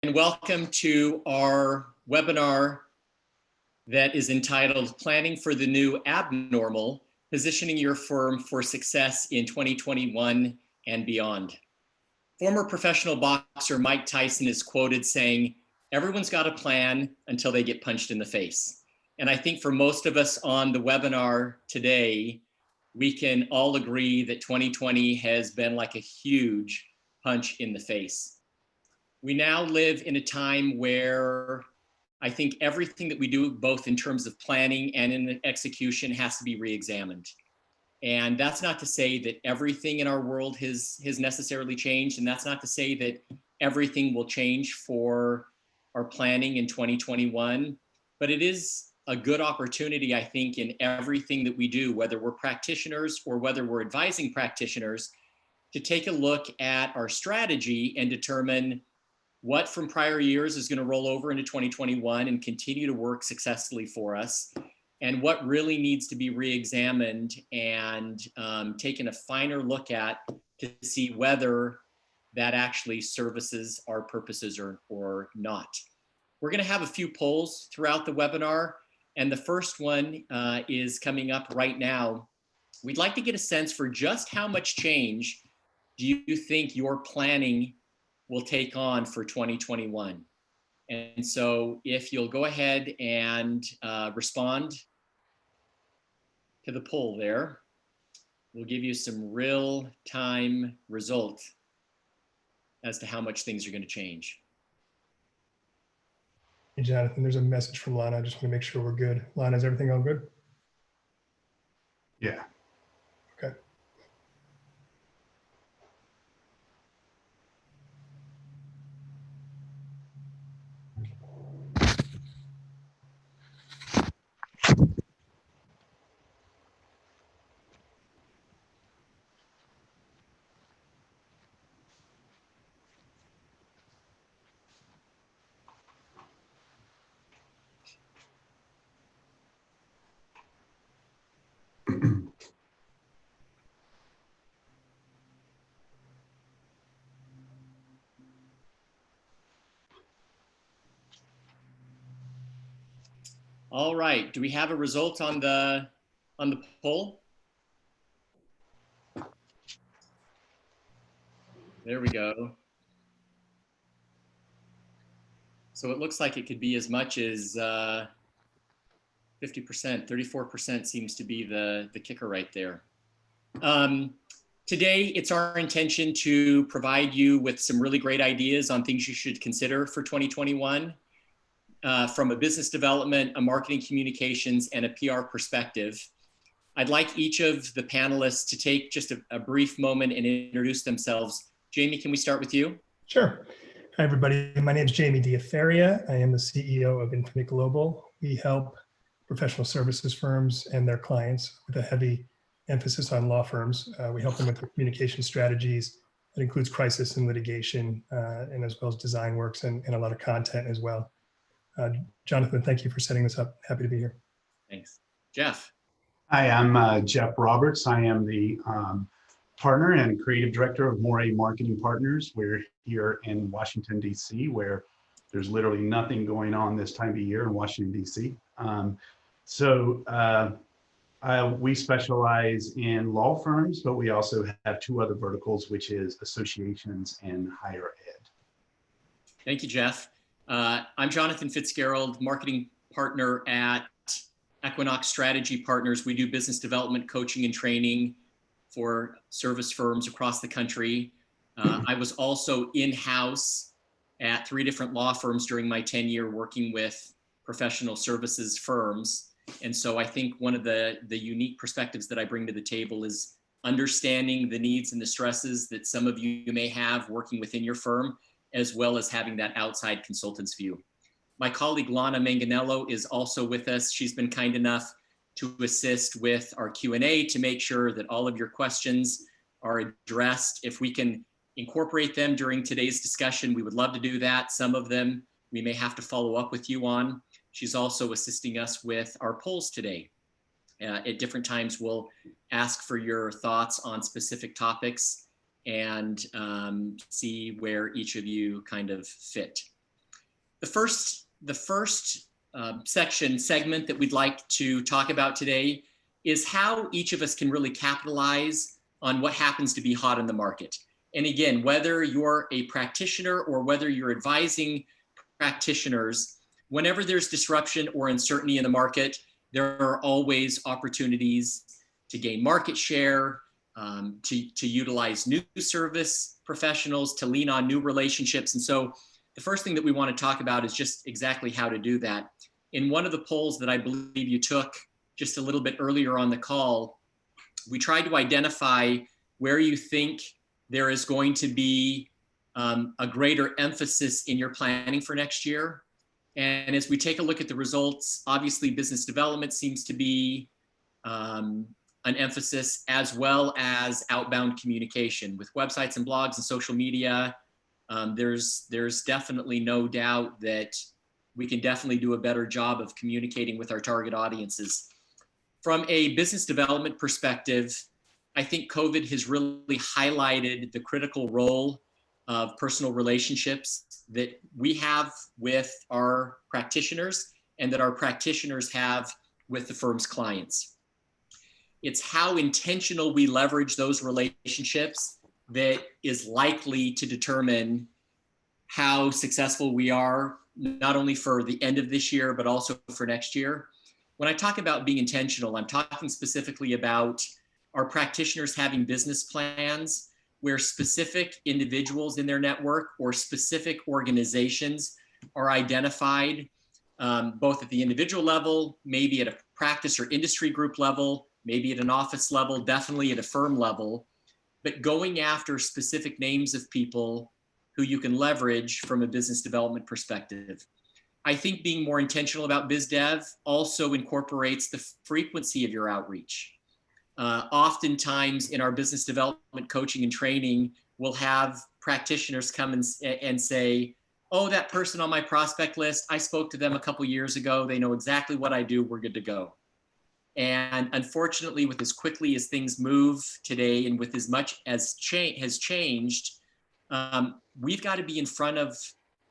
and welcome to our webinar that is entitled Planning for the New Abnormal, Positioning Your Firm for Success in 2021 and Beyond. Former professional boxer Mike Tyson is quoted saying, "Everyone's got a plan until they get punched in the face." And I think for most of us on the webinar today, we can all agree that 2020 has been like a huge punch in the face. We now live in a time where I think everything that we do, both in terms of planning and in execution, has to be re-examined. And that's not to say that everything in our world has necessarily changed. And that's not to say that everything will change for our planning in 2021. But it is a good opportunity, I think, in everything that we do, whether we're practitioners or whether we're advising practitioners, to take a look at our strategy and determine what from prior years is going to roll over into 2021 and continue to work successfully for us, and what really needs to be re-examined and taken a finer look at to see whether that actually services our purposes or not. We're going to have a few polls throughout the webinar, and the first one is coming up right now. We'd like to get a sense for just how much change do you think your planning will take on for 2021. And so if you'll go ahead and respond to the poll there, we'll give you some real time result as to how much things are going to change. Hey, Jonathan, there's a message from Lana. I just want to make sure we're good. Lana, is everything all good? Yeah. Okay. All right, do we have a result on the poll? There we go. So it looks like it could be as much as 50%, 34% seems to be the kicker right there. Today, it's our intention to provide you with some really great ideas on things you should consider for 2021 from a business development, a marketing communications, and a PR perspective. I'd like each of the panelists to take just a brief moment and introduce themselves. Jamie, can we start with you? Sure. Hi, everybody. My name is Jamie Diafaria. I am the CEO of Infinite Global. We help professional services firms and their clients with a heavy emphasis on law firms. We help them with their communication strategies. That includes crisis and litigation, and as well as design works and a lot of content as well. Jonathan, thank you for setting this up. Happy to be here. Thanks. Jeff. Hi, I'm Jeff Roberts. I am the partner and creative director of Moray Marketing Partners. We're here in Washington, D.C., where there's literally nothing going on this time of year in Washington, D.C. We specialize in law firms, but we also have two other verticals, which is associations and higher ed. Thank you, Jeff. I'm Jonathan Fitzgerald, marketing partner at Equinox Strategy Partners. We do business development, coaching, and training for service firms across the country. I was also in-house at 3 different law firms during my tenure working with professional services firms. And so I think one of the unique perspectives that I bring to the table is understanding the needs and the stresses that some of you may have working within your firm, as well as having that outside consultant's view. My colleague Lana Manganello is also with us. She's been kind enough to assist with our Q&A to make sure that all of your questions are addressed. If we can incorporate them during today's discussion, we would love to do that. Some of them we may have to follow up with you on. She's also assisting us with our polls today. At different times, we'll ask for your thoughts on specific topics and see where each of you kind of fit. The first segment that we'd like to talk about today is how each of us can really capitalize on what happens to be hot in the market. And again, whether you're a practitioner or whether you're advising practitioners, whenever there's disruption or uncertainty in the market, there are always opportunities to gain market share, to utilize new service professionals, to lean on new relationships. And so the first thing that we want to talk about is just exactly how to do that. In one of the polls that I believe you took just a little bit earlier on the call, we tried to identify where you think there is going to be a greater emphasis in your planning for next year. And as we take a look at the results, obviously business development seems to be an emphasis, as well as outbound communication with websites and blogs and social media. There's definitely no doubt that we can definitely do a better job of communicating with our target audiences. From a business development perspective, I think COVID has really highlighted the critical role of personal relationships that we have with our practitioners and that our practitioners have with the firm's clients. It's how intentional we leverage those relationships that is likely to determine how successful we are, not only for the end of this year, but also for next year. When I talk about being intentional, I'm talking specifically about our practitioners having business plans where specific individuals in their network or specific organizations are identified, both at the individual level, maybe at a practice or industry group level, maybe at an office level, definitely at a firm level, but going after specific names of people who you can leverage from a business development perspective. I think being more intentional about biz dev also incorporates the frequency of your outreach. Oftentimes in our business development coaching and training, we'll have practitioners come and say, oh, that person on my prospect list, I spoke to them a couple years ago. They know exactly what I do. We're good to go. And unfortunately, with as quickly as things move today and with as much as has changed, we've got to be in front of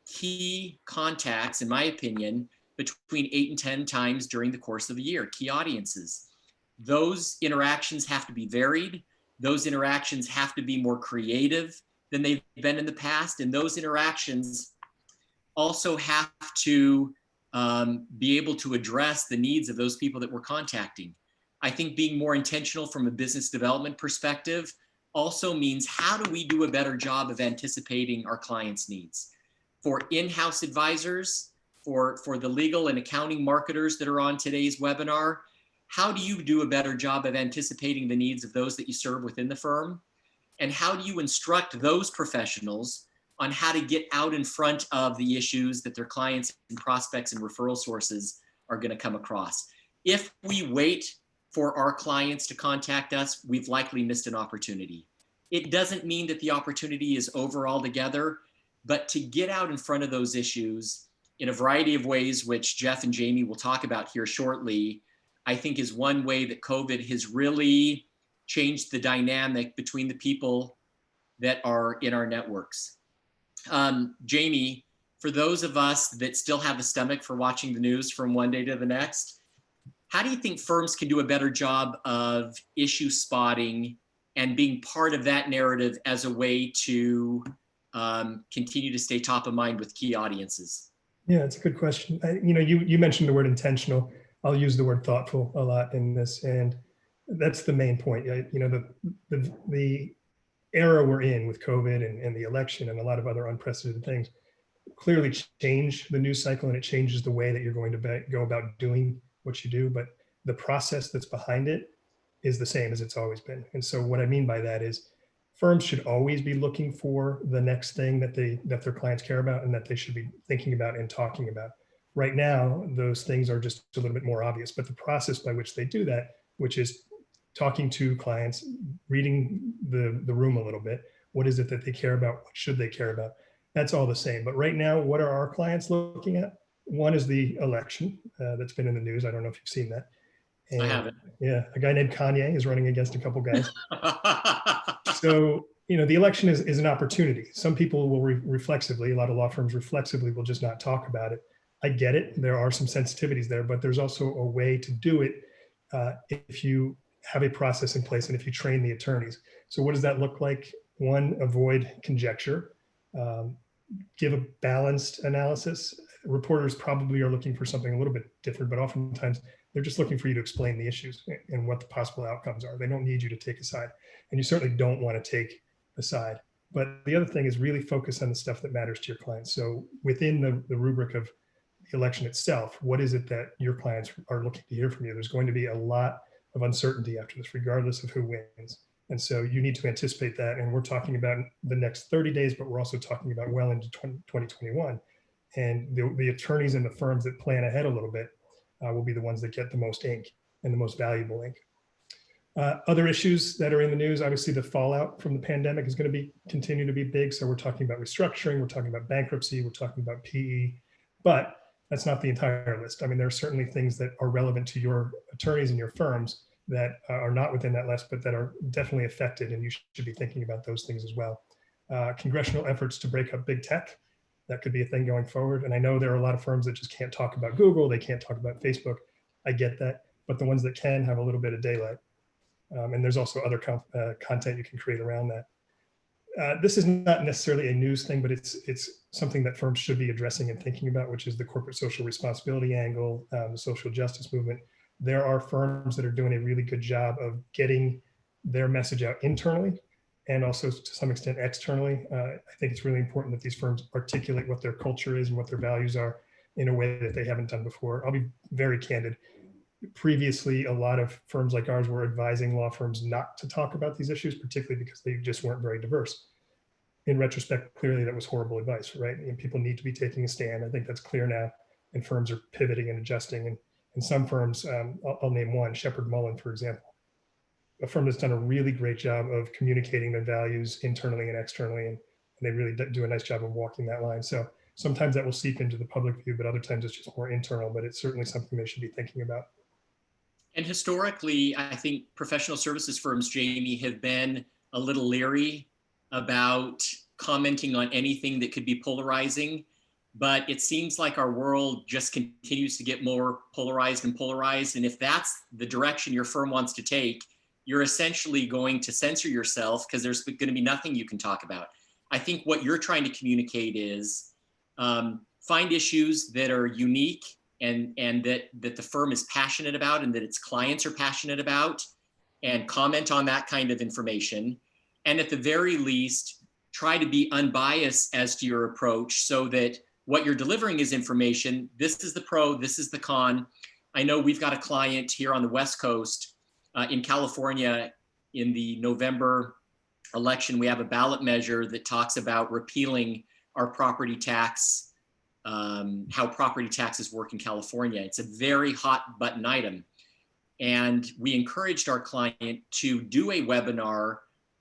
key contacts, in my opinion, between 8 and 10 times during the course of a year, key audiences. Those interactions have to be varied. Those interactions have to be more creative than they've been in the past. And those interactions also have to be able to address the needs of those people that we're contacting. I think being more intentional from a business development perspective also means, how do we do a better job of anticipating our clients' needs? For in-house advisors, for the legal and accounting marketers that are on today's webinar, how do you do a better job of anticipating the needs of those that you serve within the firm? And how do you instruct those professionals on how to get out in front of the issues that their clients and prospects and referral sources are going to come across? If we wait for our clients to contact us, we've likely missed an opportunity. It doesn't mean that the opportunity is over altogether, but to get out in front of those issues in a variety of ways, which Jeff and Jamie will talk about here shortly, I think is one way that COVID has really changed the dynamic between the people that are in our networks. Jamie, for those of us that still have a stomach for watching the news from one day to the next, how do you think firms can do a better job of issue spotting and being part of that narrative as a way to continue to stay top of mind with key audiences? Yeah, it's a good question. You mentioned the word intentional. I'll use the word thoughtful a lot in this, and that's the main point. The era we're in with COVID and the election and a lot of other unprecedented things clearly change the news cycle, and it changes the way that you're going to go about doing what you do. But the process that's behind it is the same as it's always been. And so what I mean by that is firms should always be looking for the next thing that their clients care about and that they should be thinking about and talking about. Right now, those things are just a little bit more obvious, but the process by which they do that, which is talking to clients, reading the room a little bit, what is it that they care about? What should they care about? That's all the same. But right now, what are our clients looking at? One is the election that's been in the news. I don't know if you've seen that. And, I haven't. Yeah, a guy named Kanye is running against a couple guys. So the election is an opportunity. Some people will reflexively, a lot of law firms reflexively will just not talk about it. I get it. There are some sensitivities there, but there's also a way to do it if you have a process in place and if you train the attorneys. So what does that look like? One, avoid conjecture, give a balanced analysis. Reporters probably are looking for something a little bit different, but oftentimes they're just looking for you to explain the issues and what the possible outcomes are. They don't need you to take a side, and you certainly don't want to take a side. But the other thing is really focus on the stuff that matters to your clients. So within the rubric of the election itself, what is it that your clients are looking to hear from you? There's going to be a lot of uncertainty after this, regardless of who wins. And so you need to anticipate that. And we're talking about the next 30 days, but we're also talking about well into 2021. And the attorneys and the firms that plan ahead a little bit will be the ones that get the most ink and the most valuable ink. Other issues that are in the news, obviously the fallout from the pandemic is going to continue to be big. So we're talking about restructuring, we're talking about bankruptcy, we're talking about PE, but that's not the entire list. I mean, there are certainly things that are relevant to your attorneys and your firms that are not within that list, but that are definitely affected, and you should be thinking about those things as well. Congressional efforts to break up big tech, that could be a thing going forward. And I know there are a lot of firms that just can't talk about Google, they can't talk about Facebook. I get that, but the ones that can have a little bit of daylight. And there's also other content you can create around that. This is not necessarily a news thing, but it's something that firms should be addressing and thinking about, which is the corporate social responsibility angle, the social justice movement. There are firms that are doing a really good job of getting their message out internally and also to some extent externally. I think it's really important that these firms articulate what their culture is and what their values are in a way that they haven't done before. I'll be very candid. Previously, a lot of firms like ours were advising law firms not to talk about these issues, particularly because they just weren't very diverse. In retrospect, clearly that was horrible advice, right? And people need to be taking a stand. I think that's clear now, and firms are pivoting and adjusting. And some firms, I'll name one, Shepherd Mullen, for example, a firm that's done a really great job of communicating their values internally and externally, and they really do a nice job of walking that line. So sometimes that will seep into the public view, but other times it's just more internal, but it's certainly something they should be thinking about. And historically, I think professional services firms, Jamie, have been a little leery about commenting on anything that could be polarizing. But it seems like our world just continues to get more polarized and polarized. And if that's the direction your firm wants to take, you're essentially going to censor yourself because there's going to be nothing you can talk about. I think what you're trying to communicate is find issues that are unique and that the firm is passionate about and that its clients are passionate about, and comment on that kind of information. And at the very least, try to be unbiased as to your approach so that what you're delivering is information. This is the pro, this is the con. I know we've got a client here on the West Coast in California. In the November election, we have a ballot measure that talks about repealing our property tax, how property taxes work in California. It's a very hot button item. And we encouraged our client to do a webinar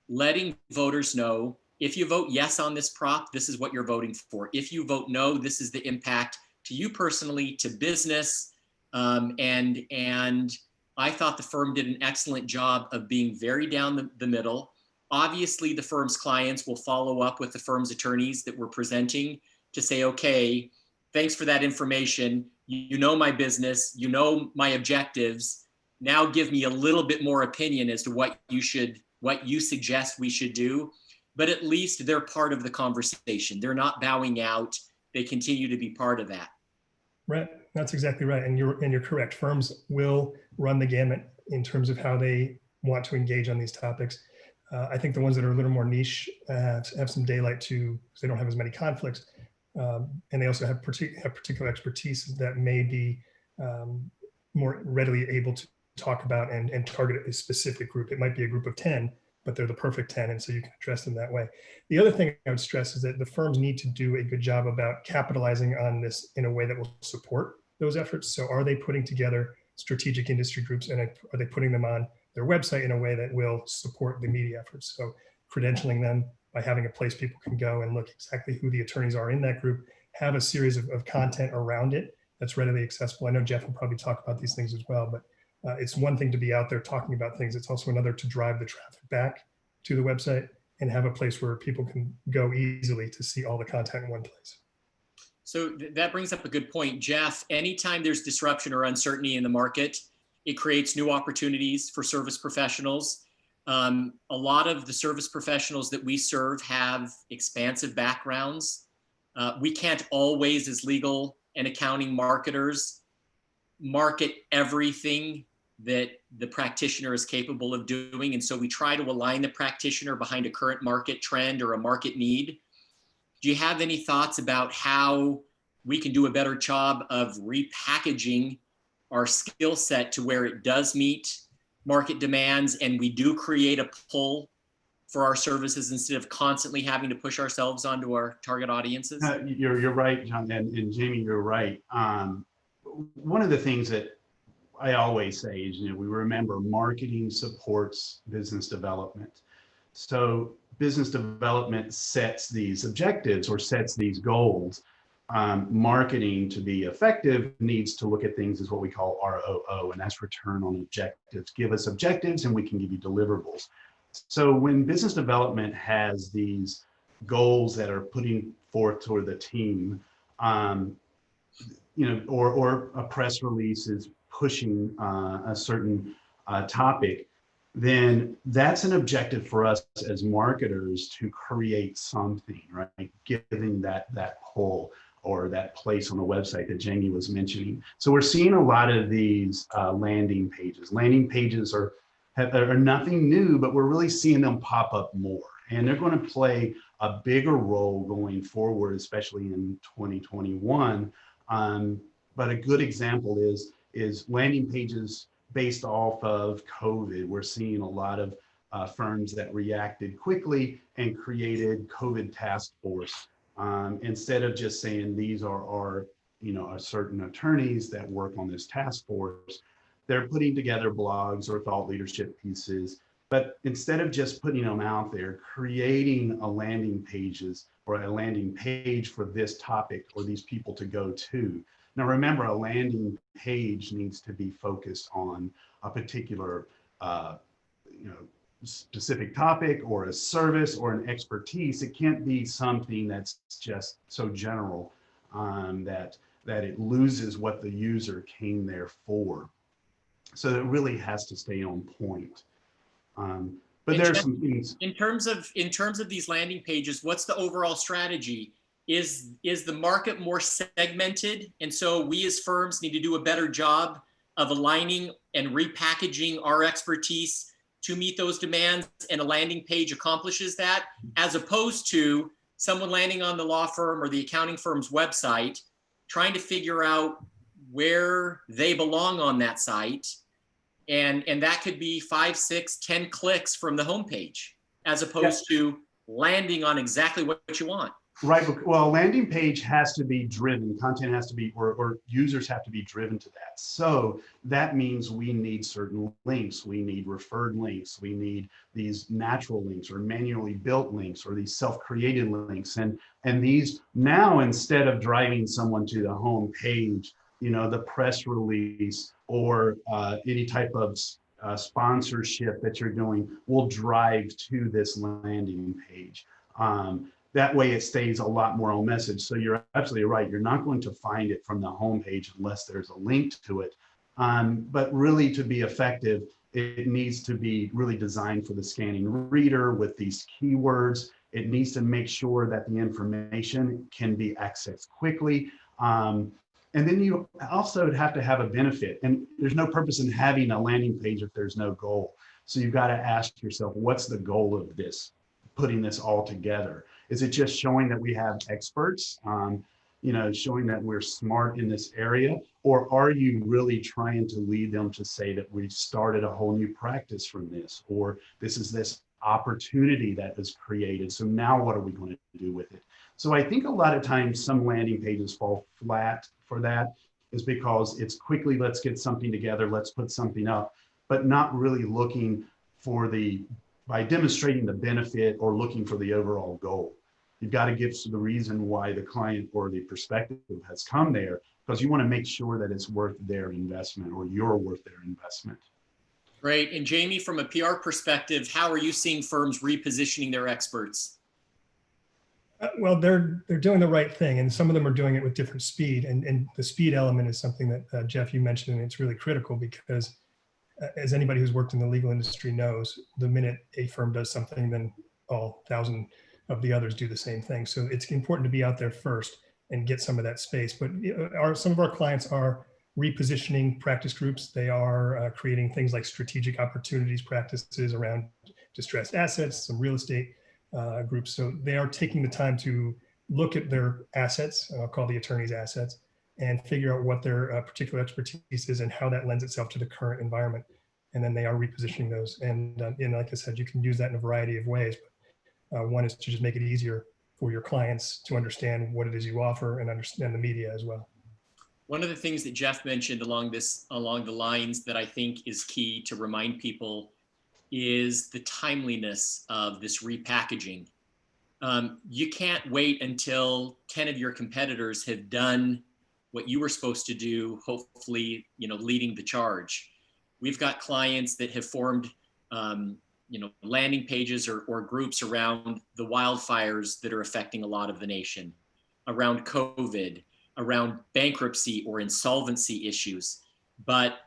letting voters know, if you vote yes on this prop, this is what you're voting for. If you vote no, this is the impact to you personally, to business. And I thought the firm did an excellent job of being very down the middle. Obviously, the firm's clients will follow up with the firm's attorneys that we're presenting to say, okay, thanks for that information. You know my business, you know my objectives. Now give me a little bit more opinion as to what you suggest we should do. But at least they're part of the conversation. They're not bowing out. They continue to be part of that. Right, that's exactly right. And you're correct. Firms will run the gamut in terms of how they want to engage on these topics. I think the ones that are a little more niche have some daylight too, because they don't have as many conflicts. And they also have particular expertise that may be more readily able to talk about and target a specific group. It might be a group of 10, but they're the perfect 10, and so you can address them that way. The other thing I would stress is that the firms need to do a good job about capitalizing on this in a way that will support those efforts. So are they putting together strategic industry groups, and are they putting them on their website in a way that will support the media efforts? So credentialing them by having a place people can go and look exactly who the attorneys are in that group, have a series of content around it that's readily accessible. I know Jeff will probably talk about these things as well, but it's one thing to be out there talking about things. It's also another to drive the traffic back to the website and have a place where people can go easily to see all the content in one place. So that brings up a good point. Jeff, anytime there's disruption or uncertainty in the market, it creates new opportunities for service professionals. A lot of the service professionals that we serve have expansive backgrounds. We can't always, as legal and accounting marketers, market everything that the practitioner is capable of doing. And so we try to align the practitioner behind a current market trend or a market need. Do you have any thoughts about how we can do a better job of repackaging our skill set to where it does meet market demands and we do create a pull for our services instead of constantly having to push ourselves onto our target audiences? You're right, John, and Jamie, you're right. One of the things that I always say is, we remember marketing supports business development. So business development sets these objectives or sets these goals. Marketing, to be effective, needs to look at things as what we call ROO, and that's return on objectives. Give us objectives and we can give you deliverables. So when business development has these goals that are putting forth toward the team, or a press release is pushing a certain topic, then that's an objective for us as marketers to create something, right? Giving that pull or that place on the website that Jamie was mentioning. So we're seeing a lot of these landing pages. Landing pages are nothing new, but we're really seeing them pop up more. And they're going to play a bigger role going forward, especially in 2021. But a good example is landing pages based off of COVID. We're seeing a lot of firms that reacted quickly and created COVID task force. Instead of just saying these are certain attorneys that work on this task force, they're putting together blogs or thought leadership pieces. But instead of just putting them out there, creating a landing page for this topic or these people to go to. Now, remember, a landing page needs to be focused on a particular, specific topic or a service or an expertise. It can't be something that's just so general that it loses what the user came there for. So it really has to stay on point. But there's some things in terms of these landing pages. What's the overall strategy? Is the market more segmented, and so we as firms need to do a better job of aligning and repackaging our expertise to meet those demands, and a landing page accomplishes that, as opposed to someone landing on the law firm or the accounting firm's website, trying to figure out where they belong on that site. And that could be 5, 6, 10 clicks from the homepage, as opposed to landing on exactly what you want. Right. Well, a landing page has to be driven. Content has to be, or users have to be driven to that. So that means we need certain links. We need referred links. We need these natural links or manually built links or these self-created links. And these now, instead of driving someone to the home page, the press release or any type of sponsorship that you're doing will drive to this landing page. That way it stays a lot more on message. So you're absolutely right. You're not going to find it from the homepage unless there's a link to it. But really, to be effective, it needs to be really designed for the scanning reader with these keywords. It needs to make sure that the information can be accessed quickly. And then you also have to have a benefit. And there's no purpose in having a landing page if there's no goal. So you've got to ask yourself, what's the goal of this, putting this all together? Is it just showing that we have experts, showing that we're smart in this area? Or are you really trying to lead them to say that we've started a whole new practice from this, or this is this opportunity that is created, so now what are we going to do with it? So I think a lot of times some landing pages fall flat for that, is because it's quickly, let's get something together, let's put something up, but not really looking for by demonstrating the benefit or looking for the overall goal. You've got to give the reason why the client or the perspective has come there, because you want to make sure that it's worth their investment or you're worth their investment. Great. And Jamie, from a PR perspective, how are you seeing firms repositioning their experts? Well, they're doing the right thing, and some of them are doing it with different speed. And the speed element is something that Jeff, you mentioned, and it's really critical because as anybody who's worked in the legal industry knows, the minute a firm does something, then all 1,000 of the others do the same thing. So it's important to be out there first and get some of that space. But some of our clients are repositioning practice groups. They are creating things like strategic opportunities practices around distressed assets, some real estate groups. So they are taking the time to look at their assets, I'll call the attorney's assets, and figure out what their particular expertise is and how that lends itself to the current environment. And then they are repositioning those. And like I said, you can use that in a variety of ways. But one is to just make it easier for your clients to understand what it is you offer and understand the media as well. One of the things that Jeff mentioned along the lines that I think is key to remind people is the timeliness of this repackaging. You can't wait until 10 of your competitors have done what you were supposed to do, hopefully, leading the charge. We've got clients that have formed, landing pages or groups around the wildfires that are affecting a lot of the nation, around COVID, around bankruptcy or insolvency issues. But,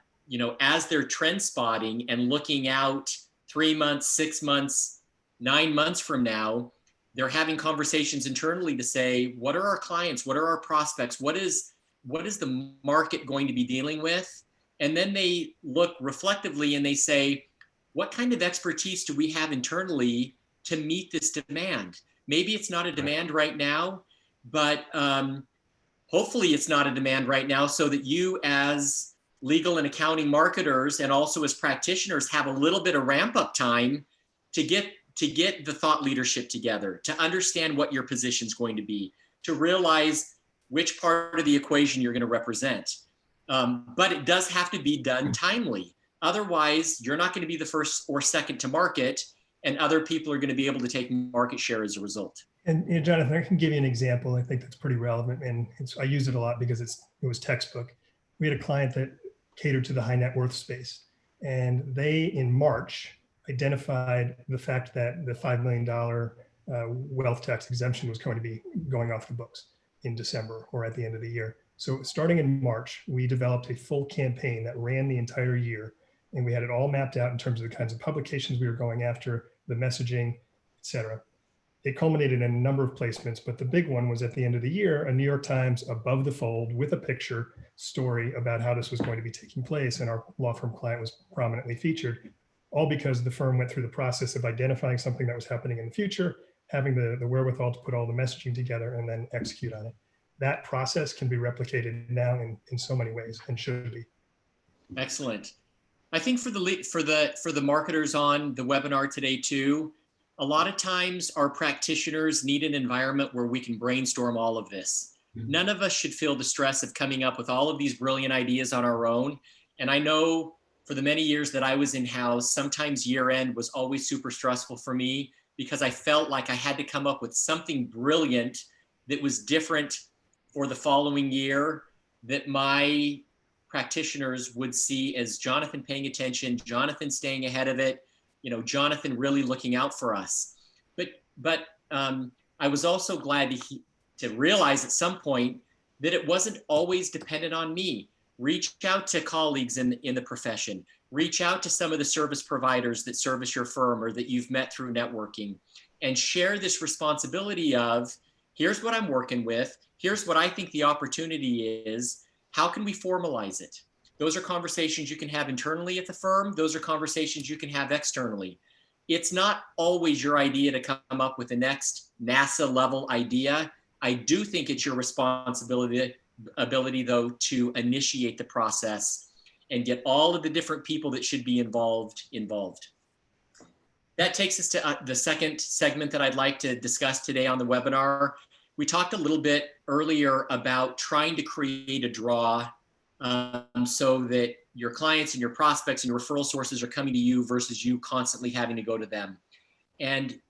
as they're trend spotting and looking out 3 months, 6 months, 9 months from now, they're having conversations internally to say, what are our clients? What are our prospects? What is the market going to be dealing with? And then they look reflectively and they say, what kind of expertise do we have internally to meet this demand? Maybe it's not a demand right now, but hopefully it's not a demand right now, so that you as legal and accounting marketers and also as practitioners have a little bit of ramp up time to get the thought leadership together, to understand what your position is going to be, to realize which part of the equation you're going to represent. But it does have to be done timely. Otherwise, you're not going to be the first or second to market, and other people are going to be able to take market share as a result. And Jonathan, I can give you an example. I think that's pretty relevant, and I use it a lot because it was textbook. We had a client that catered to the high net worth space, and they in March identified the fact that the $5 million wealth tax exemption was going to be going off the books in December or at the end of the year. So starting in March, we developed a full campaign that ran the entire year, and we had it all mapped out in terms of the kinds of publications we were going after, the messaging, et cetera. It culminated in a number of placements, but the big one was at the end of the year, a New York Times above the fold with a picture story about how this was going to be taking place. And our law firm client was prominently featured, all because the firm went through the process of identifying something that was happening in the future, having the wherewithal to put all the messaging together and then execute on it. That process can be replicated now in so many ways and should be. Excellent. I think for the marketers on the webinar today too, a lot of times our practitioners need an environment where we can brainstorm all of this. None of us should feel the stress of coming up with all of these brilliant ideas on our own. And I know for the many years that I was in-house, sometimes year end was always super stressful for me because I felt like I had to come up with something brilliant that was different for the following year, that my practitioners would see as Jonathan paying attention, Jonathan staying ahead of it, Jonathan really looking out for us. But I was also glad to realize at some point that it wasn't always dependent on me. Reach out to colleagues in the profession. Reach out to some of the service providers that service your firm or that you've met through networking, and share this responsibility of, here's what I'm working with. Here's what I think the opportunity is. How can we formalize it? Those are conversations you can have internally at the firm. Those are conversations you can have externally. It's not always your idea to come up with the next NASA level idea. I do think it's your ability though to initiate the process and get all of the different people that should be involved. That takes us to the second segment that I'd like to discuss today on the webinar. We talked a little bit earlier about trying to create a draw so that your clients and your prospects and your referral sources are coming to you versus you constantly having to go to them. And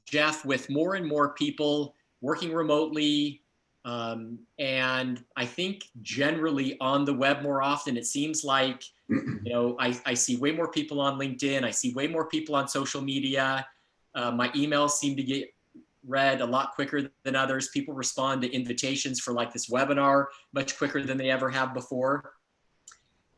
Jeff, with more and more people working remotely, And I think generally on the web more often, it seems like, I see way more people on LinkedIn. I see way more people on social media. My emails seem to get read a lot quicker than others. People respond to invitations for like this webinar much quicker than they ever have before.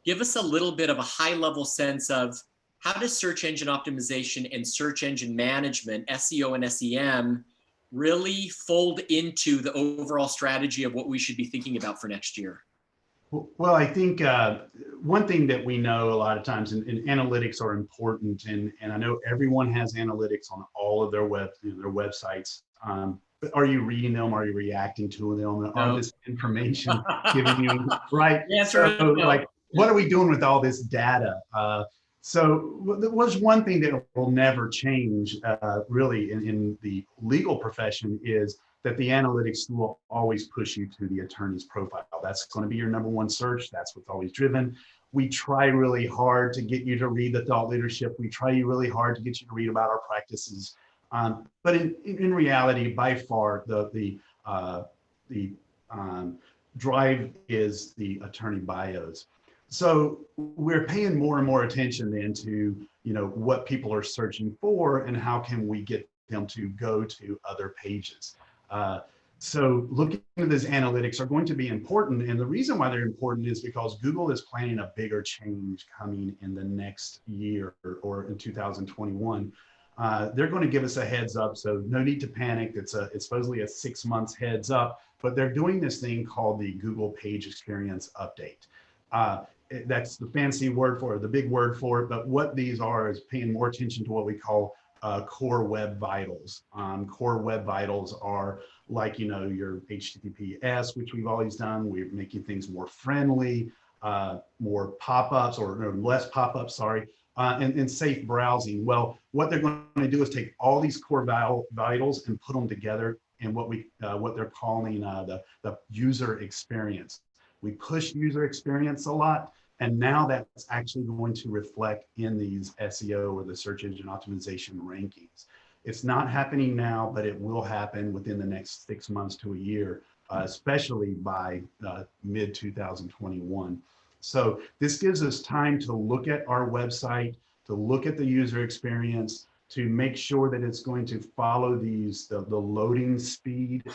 Give us a little bit of a high level sense of how does search engine optimization and search engine management, SEO and SEM, really fold into the overall strategy of what we should be thinking about for next year? Well, I think one thing that we know a lot of times, and analytics are important, and I know everyone has analytics on all of their websites. But are you reading them? Are you reacting to them? No. Are this information giving you right? Answer So, no. like, what are we doing with all this data? So there was one thing that will never change, really, in the legal profession is that the analytics will always push you to the attorney's profile. That's going to be your number one search. That's what's always driven. We try really hard to get you to read the thought leadership. We try really hard to get you to read about our practices. But in reality, by far, the drive is the attorney bios. So we're paying more and more attention then to, what people are searching for and how can we get them to go to other pages. So looking at these analytics are going to be important. And the reason why they're important is because Google is planning a bigger change coming in the next year or in 2021. They're going to give us a heads up. So no need to panic. It's supposedly a 6 months heads up, but they're doing this thing called the Google Page Experience Update. That's the fancy word for it, the big word for it. But what these are is paying more attention to what we call core web vitals. Core web vitals are like, your HTTPS, which we've always done. We're making things more friendly, more pop-ups or less pop-ups, sorry, and safe browsing. Well, what they're going to do is take all these core vitals and put them together in what they're calling the user experience. We push user experience a lot. And now that's actually going to reflect in these SEO or the search engine optimization rankings. It's not happening now, but it will happen within the next 6 months to a year, especially by mid 2021. So this gives us time to look at our website, to look at the user experience, to make sure that it's going to follow the loading speed.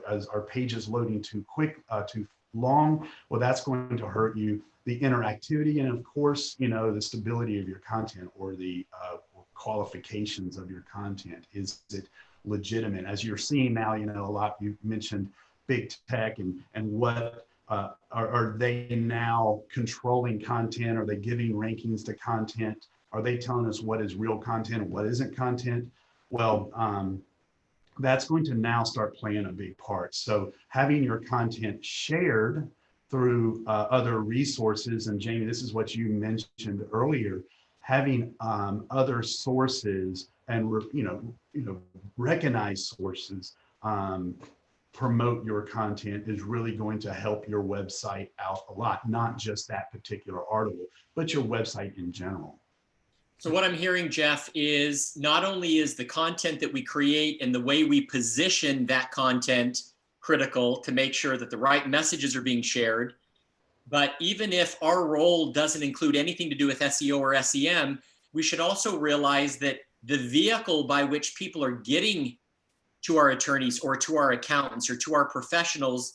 As our page is loading too quick, too long, well, that's going to hurt you. The interactivity, and of course, the stability of your content or the qualifications of your content. Is it legitimate? As you're seeing now, a lot, you've mentioned big tech and what are they now controlling content? Are they giving rankings to content? Are they telling us what is real content and what isn't content? Well, that's going to now start playing a big part. So having your content shared through other resources, and Jamie, this is what you mentioned earlier, having other sources and recognized sources promote your content is really going to help your website out a lot, not just that particular article, but your website in general. So what I'm hearing, Jeff, is not only is the content that we create and the way we position that content critical to make sure that the right messages are being shared, but even if our role doesn't include anything to do with SEO or SEM, we should also realize that the vehicle by which people are getting to our attorneys or to our accountants or to our professionals,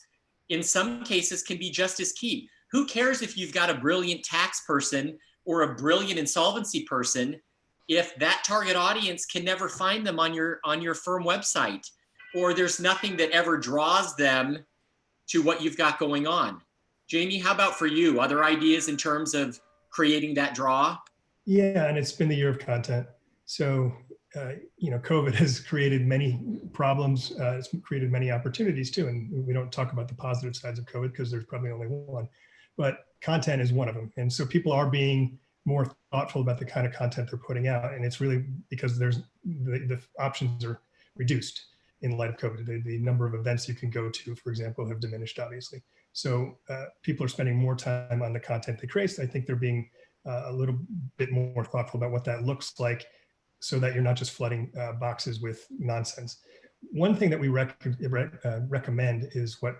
in some cases can be just as key. Who cares if you've got a brilliant tax person or a brilliant insolvency person if that target audience can never find them on your firm website, or there's nothing that ever draws them to what you've got going on? Jamie, how about for you? Other ideas in terms of creating that draw? Yeah, and it's been the year of content. So, COVID has created many problems. It's created many opportunities too. And we don't talk about the positive sides of COVID because there's probably only one, but content is one of them. And so people are being more thoughtful about the kind of content they're putting out. And it's really because there's the options are reduced in light of COVID. The number of events you can go to, for example, have diminished, obviously. So people are spending more time on the content they create. So I think they're being a little bit more thoughtful about what that looks like so that you're not just flooding boxes with nonsense. One thing that we recommend is what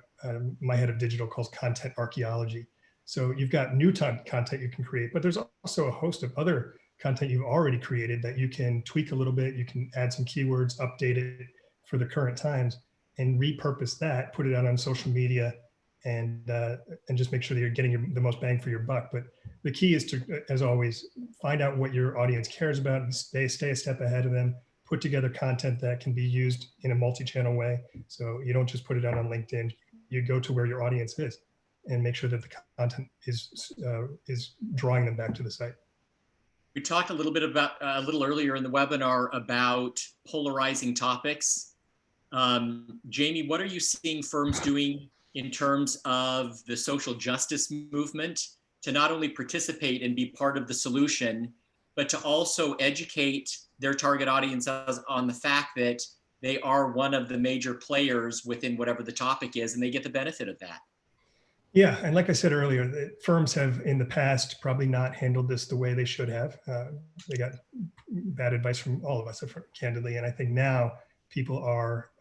my head of digital calls content archaeology. So you've got new content you can create, but there's also a host of other content you've already created that you can tweak a little bit. You can add some keywords, update it for the current times, and repurpose that, put it out on social media, and just make sure that you're getting the most bang for your buck. But the key is to, as always, find out what your audience cares about and stay a step ahead of them. Put together content that can be used in a multi-channel way. So you don't just put it out on LinkedIn. You go to where your audience is and make sure that the content is drawing them back to the site. We talked a little bit about a little earlier in the webinar about polarizing topics. Jamie, what are you seeing firms doing in terms of the social justice movement to not only participate and be part of the solution, but to also educate their target audience on the fact that they are one of the major players within whatever the topic is, and they get the benefit of that? Yeah, and like I said earlier, firms have in the past probably not handled this the way they should have. They got bad advice from all of us, candidly, and I think now people are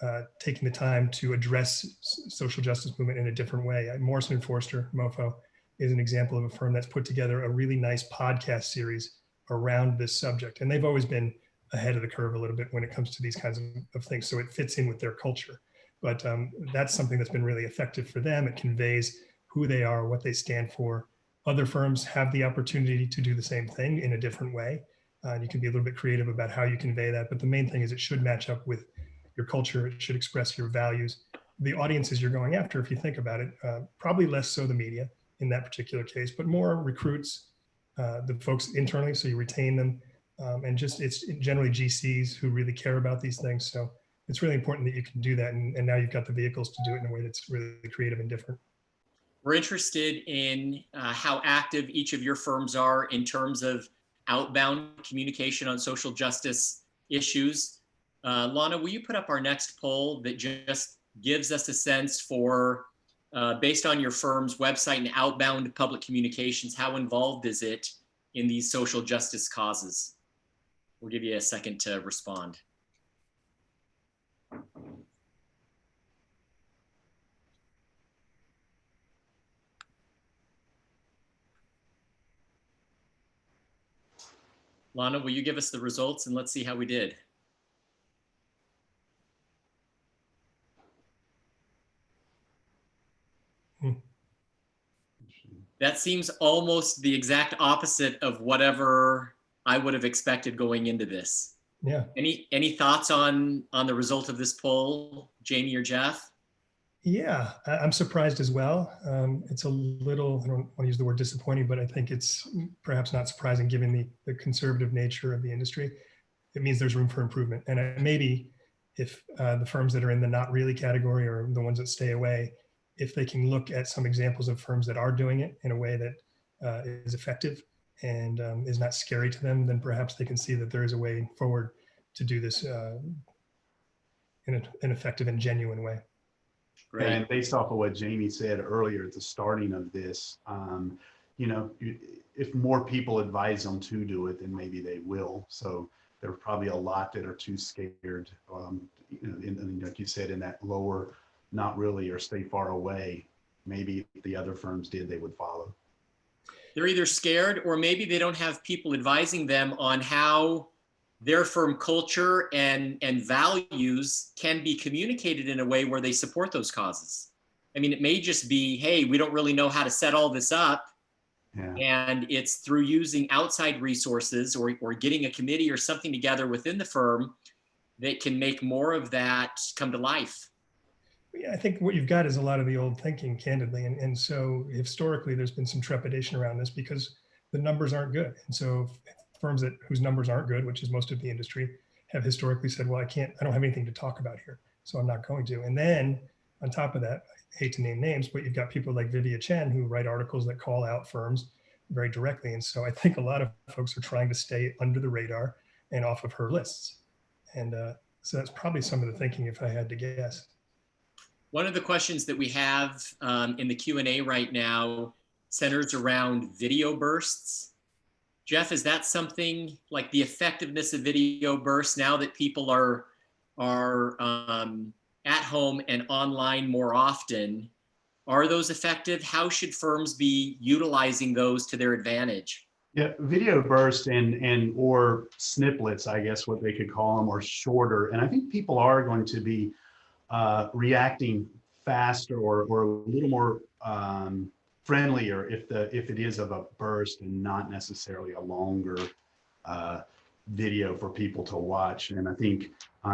taking the time to address social justice movement in a different way. Morrison and Foerster, MoFo, is an example of a firm that's put together a really nice podcast series around this subject, and they've always been ahead of the curve a little bit when it comes to these kinds of things, so it fits in with their culture. But that's something that's been really effective for them. It conveys who they are, what they stand for. Other firms have the opportunity to do the same thing in a different way. You can be a little bit creative about how you convey that, but the main thing is it should match up with your culture. It should express your values. The audiences you're going after, if you think about it, probably less so the media in that particular case, but more recruits, the folks internally, so you retain them, and just it's generally GCs who really care about these things. So it's really important that you can do that, and now you've got the vehicles to do it in a way that's really creative and different. We're interested in how active each of your firms are in terms of outbound communication on social justice issues. Lana, will you put up our next poll that just gives us a sense for, based on your firm's website and outbound public communications, how involved is it in these social justice causes? We'll give you a second to respond. Lana, will you give us the results and let's see how we did? That seems almost the exact opposite of whatever I would have expected going into this. Yeah. Any thoughts on the result of this poll, Jamie or Jeff? Yeah, I'm surprised as well. It's a little, I don't want to use the word disappointing, but I think it's perhaps not surprising given the conservative nature of the industry. It means there's room for improvement. And maybe if the firms that are in the not really category or the ones that stay away, if they can look at some examples of firms that are doing it in a way that is effective and is not scary to them, then perhaps they can see that there is a way forward to do this in an effective and genuine way. Great. And based off of what Jamie said earlier at the starting of this, you know, if more people advise them to do it, then maybe they will. So there are probably a lot that are too scared, you know, like you said, in that lower, not really, or stay far away. Maybe if the other firms did, they would follow. They're either scared or maybe they don't have people advising them on how their firm culture and values can be communicated in a way where they support those causes. I mean, it may just be, hey, we don't really know how to set all this up. Yeah. And it's through using outside resources or getting a committee or something together within the firm that can make more of that come to life. Yeah, I think what you've got is a lot of the old thinking, candidly. And so historically, there's been some trepidation around this because the numbers aren't good. And so firms whose numbers aren't good, which is most of the industry, have historically said, well, I don't have anything to talk about here, so I'm not going to. And then on top of that, I hate to name names, but you've got people like Vivia Chen who write articles that call out firms very directly. And so I think a lot of folks are trying to stay under the radar and off of her lists. And so that's probably some of the thinking, if I had to guess. One of the questions that we have in the Q&A right now centers around video bursts. Jeff, is that something like the effectiveness of video bursts now that people are at home and online more often? Are those effective? How should firms be utilizing those to their advantage? Yeah, video bursts and or snippets, I guess what they could call them, or shorter. And I think people are going to be reacting faster or a little more friendlier if it is of a burst and not necessarily a longer video for people to watch. And I think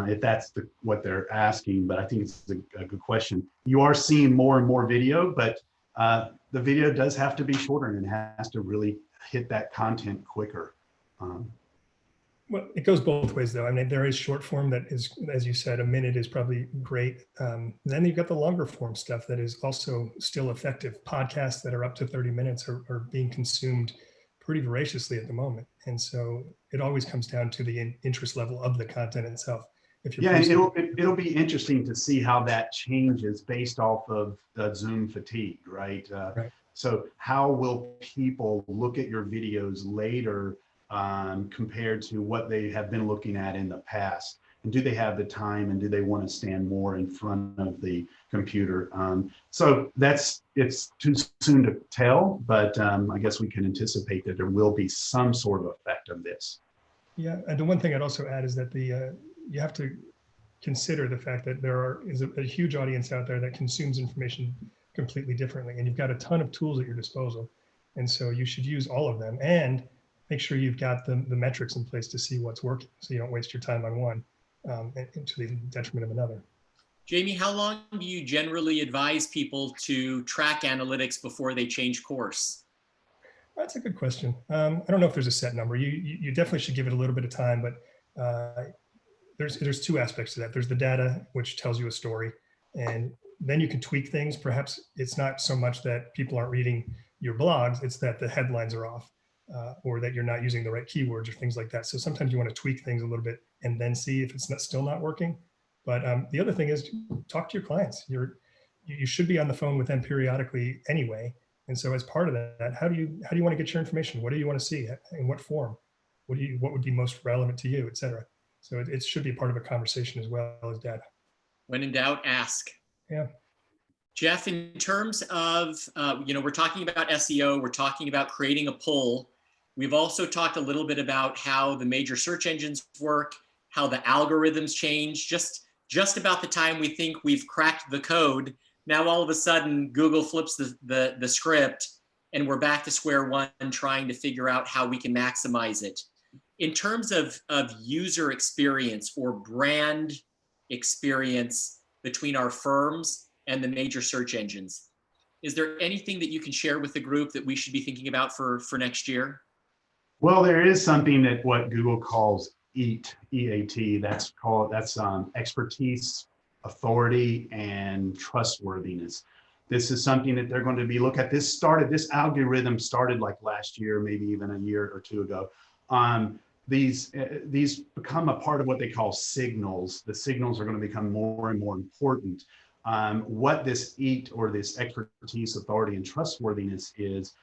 if that's what they're asking, but I think it's a good question. You are seeing more and more video, but the video does have to be shorter and it has to really hit that content quicker. Well, it goes both ways, though. I mean, there is short form that is, as you said, a minute is probably great. Then you've got the longer form stuff that is also still effective. Podcasts that are up to 30 minutes are being consumed pretty voraciously at the moment. And so it always comes down to the interest level of the content itself. If you're it'll be interesting to see how that changes based off of the Zoom fatigue, right? Right. So how will people look at your videos later compared to what they have been looking at in the past? And do they have the time and do they want to stand more in front of the computer? So it's too soon to tell, but I guess we can anticipate that there will be some sort of effect of this. Yeah, and the one thing I'd also add is that you have to consider the fact that there is a huge audience out there that consumes information completely differently, and you've got a ton of tools at your disposal. And so you should use all of them and make sure you've got the metrics in place to see what's working so you don't waste your time on one and to the detriment of another. Jamie, how long do you generally advise people to track analytics before they change course? That's a good question. I don't know if there's a set number. You definitely should give it a little bit of time, but there's two aspects to that. There's the data, which tells you a story, and then you can tweak things. Perhaps it's not so much that people aren't reading your blogs, it's that the headlines are off or that you're not using the right keywords or things like that. So sometimes you want to tweak things a little bit and then see if it's still not working. But the other thing is talk to your clients. You should be on the phone with them periodically anyway. And so as part of that, how do you want to get your information? What do you want to see? In what form? What would be most relevant to you, et cetera? So it should be part of a conversation as well as data. When in doubt, ask. Yeah. Jeff, in terms of, we're talking about SEO, we're talking about creating a poll. We've also talked a little bit about how the major search engines work, how the algorithms change. Just about the time we think we've cracked the code, now all of a sudden Google flips the script and we're back to square one trying to figure out how we can maximize it. In terms of user experience or brand experience between our firms and the major search engines, is there anything that you can share with the group that we should be thinking about for next year? Well, there is something that what Google calls EAT, EAT. That's expertise, authority, and trustworthiness. This is something that they're going to be look at. This algorithm started like last year, maybe even a year or two ago. These become a part of what they call signals. The signals are going to become more and more important. What this EAT or this expertise, authority, and trustworthiness is,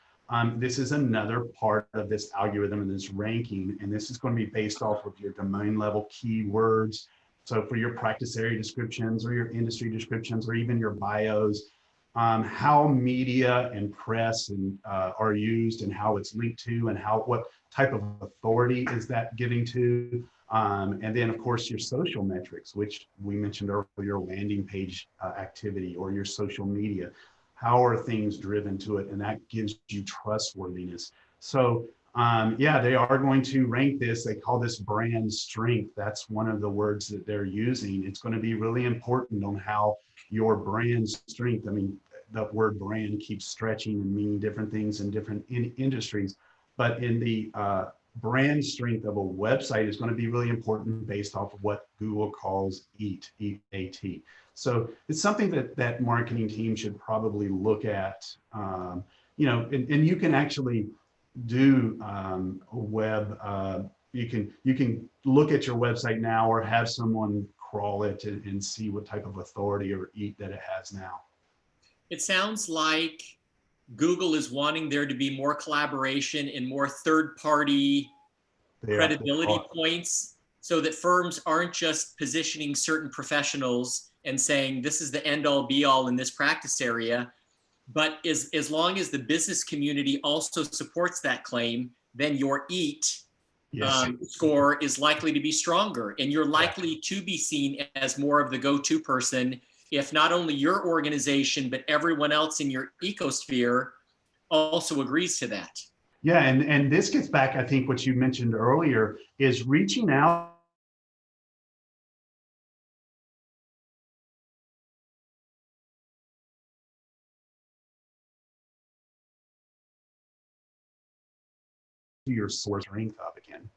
this is another part of this algorithm and this ranking, and this is going to be based off of your domain level keywords. So for your practice area descriptions or your industry descriptions or even your bios, how media and press are used and how it's linked to and what type of authority is that giving to. And then of course your social metrics, which we mentioned earlier, landing page activity or your social media. How are things driven to it? And that gives you trustworthiness. So yeah, they are going to rank this. They call this brand strength. That's one of the words that they're using. It's going to be really important on how your brand strength, I mean, the word brand keeps stretching and meaning different things in different industries, but in the brand strength of a website is going to be really important based off of what Google calls EAT, E-A-T. So it's something that marketing team should probably look at, and you can actually do web, you can look at your website now or have someone crawl it and see what type of authority or EAT that it has now. It sounds like Google is wanting there to be more collaboration and more third-party credibility points so that firms aren't just positioning certain professionals and saying this is the end-all be-all in this practice area, But as long as the business community also supports that claim, then your EAT Yes. score is likely to be stronger, and you're likely to be seen as more of the go-to person if not only your organization, but everyone else in your ecosphere also agrees to that. Yeah, and this gets back, I think, what you mentioned earlier is reaching out to your source strength of again.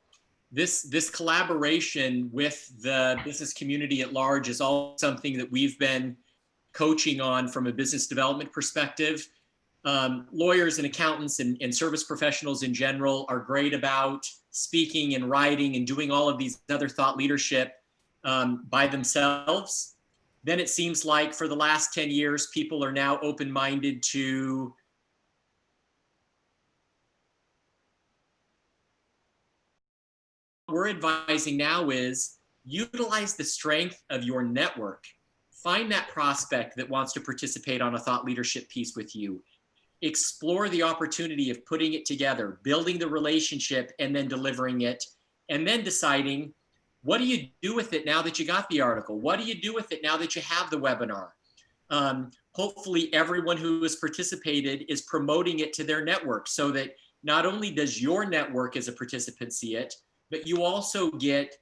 This collaboration with the business community at large is all something that we've been coaching on from a business development perspective. Lawyers and accountants and service professionals in general are great about speaking and writing and doing all of these other thought leadership by themselves. Then it seems like for the last 10 years, people are now open-minded to what we're advising now is utilize the strength of your network. Find that prospect that wants to participate on a thought leadership piece with you. Explore the opportunity of putting it together, building the relationship, and then delivering it, and then deciding, what do you do with it now that you got the article? What do you do with it now that you have the webinar? Hopefully everyone who has participated is promoting it to their network so that not only does your network as a participant see it, but you also get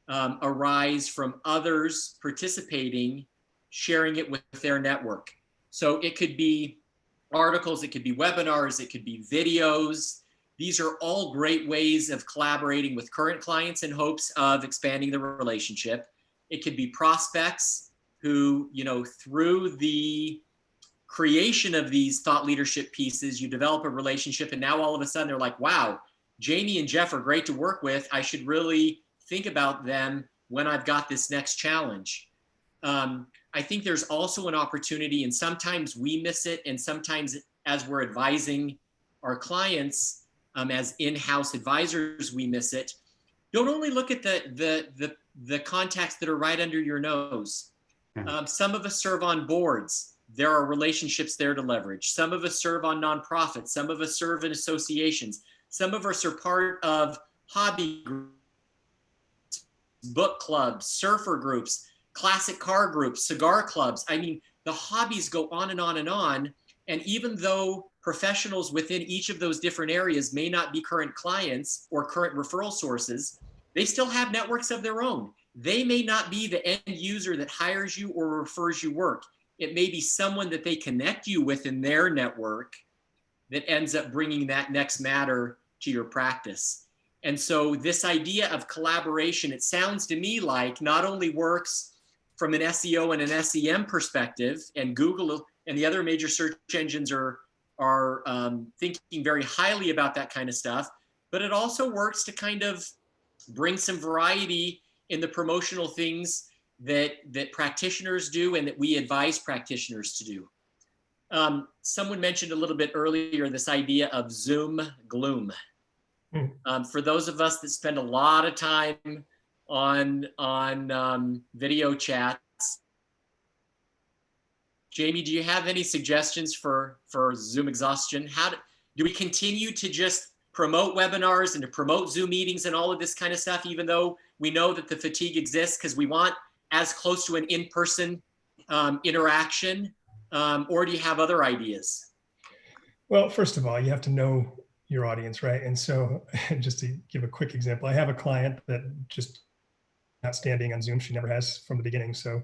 a rise from others participating, sharing it with their network. So it could be articles, it could be webinars, it could be videos. These are all great ways of collaborating with current clients in hopes of expanding the relationship. It could be prospects who, through the creation of these thought leadership pieces, you develop a relationship, and now all of a sudden they're like, wow, Jamie and Jeff are great to work with. I should really think about them when I've got this next challenge. I think there's also an opportunity, and sometimes we miss it, and sometimes as we're advising our clients as in-house advisors, we miss it. Don't only look at the contacts that are right under your nose. Some of us serve on boards. There are relationships there to leverage. Some of us serve on nonprofits. Some of us serve in associations. Some of us are part of hobby groups, book clubs, surfer groups, classic car groups, cigar clubs. I mean, the hobbies go on and on and on. And even though professionals within each of those different areas may not be current clients or current referral sources, they still have networks of their own. They may not be the end user that hires you or refers you work. It may be someone that they connect you with in their network that ends up bringing that next matter to your practice. And so this idea of collaboration, it sounds to me like not only works from an SEO and an SEM perspective, and Google and the other major search engines are thinking very highly about that kind of stuff, but it also works to kind of bring some variety in the promotional things that practitioners do and that we advise practitioners to do. Someone mentioned a little bit earlier this idea of Zoom gloom. For those of us that spend a lot of time on video chats, Jamie, do you have any suggestions for Zoom exhaustion? Do we continue to just promote webinars and to promote Zoom meetings and all of this kind of stuff, even though we know that the fatigue exists because we want as close to an in-person interaction? Or do you have other ideas? Well, first of all, you have to know your audience, right? And so just to give a quick example, I have a client that just not standing on Zoom. She never has from the beginning. So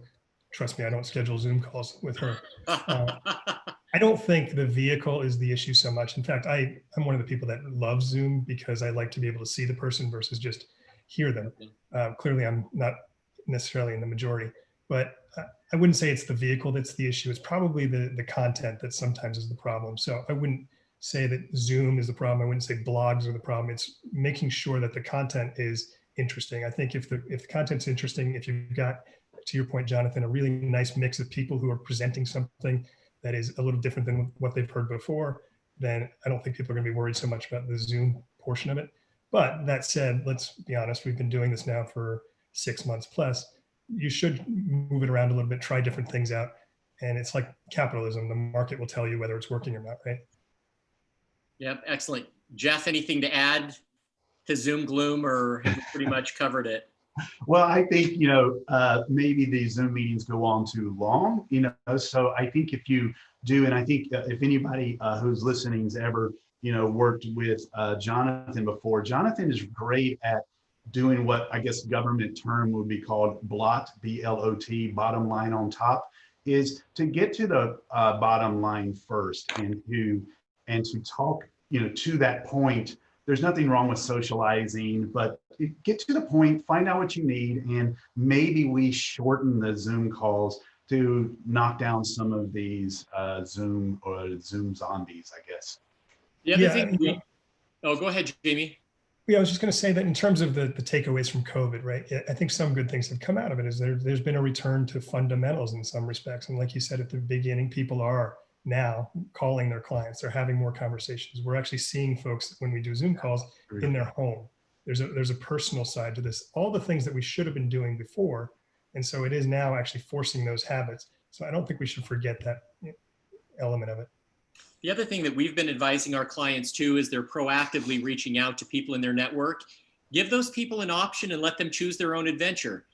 trust me, I don't schedule Zoom calls with her. I don't think the vehicle is the issue so much. In fact, I'm one of the people that loves Zoom because I like to be able to see the person versus just hear them. Clearly, I'm not necessarily in the majority, but I wouldn't say it's the vehicle that's the issue. It's probably the content that sometimes is the problem. So I wouldn't say that Zoom is the problem. I wouldn't say blogs are the problem. It's making sure that the content is interesting. I think if the content's interesting, if you've got, to your point, Jonathan, a really nice mix of people who are presenting something that is a little different than what they've heard before, then I don't think people are going to be worried so much about the Zoom portion of it. But that said, let's be honest, we've been doing this now for 6 months plus. You should move it around a little bit, try different things out. And it's like capitalism. The market will tell you whether it's working or not, right? Yep, excellent. Jeff, anything to add to Zoom gloom, or have we pretty much covered it? Well, I think, maybe these Zoom meetings go on too long, so I think if you do, and I think if anybody who's listening's ever, worked with Jonathan before, Jonathan is great at doing what I guess government term would be called BLOT, B-L-O-T, bottom line on top, is to get to the bottom line first and to talk, to that point. There's nothing wrong with socializing, but get to the point, find out what you need, and maybe we shorten the Zoom calls to knock down some of these Zoom zombies, I guess. The other Yeah, thing oh, go ahead, Jamie. Yeah, I was just going to say that in terms of the takeaways from COVID, right? I think some good things have come out of it. Is there's been a return to fundamentals in some respects, and like you said at the beginning, people are now calling their clients. They're having more conversations. We're actually seeing folks when we do Zoom calls in their home. There's a personal side to this. All the things that we should have been doing before, and so it is now actually forcing those habits. So I don't think we should forget that element of it. The other thing that we've been advising our clients too is they're proactively reaching out to people in their network. Give those people an option and let them choose their own adventure.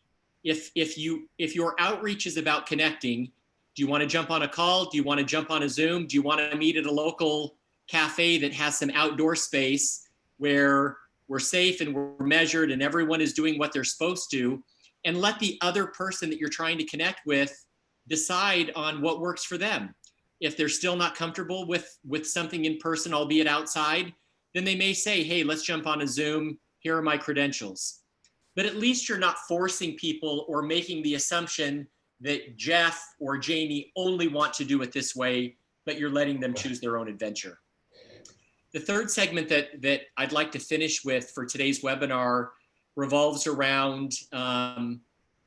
If your outreach is about connecting, do you want to jump on a call? Do you want to jump on a Zoom? Do you want to meet at a local cafe that has some outdoor space where we're safe and we're measured and everyone is doing what they're supposed to? And let the other person that you're trying to connect with decide on what works for them. If they're still not comfortable with something in person, albeit outside, then they may say, hey, let's jump on a Zoom. Here are my credentials. But at least you're not forcing people or making the assumption that Jeff or Jamie only want to do it this way, but you're letting them choose their own adventure. The third segment that I'd like to finish with for today's webinar revolves around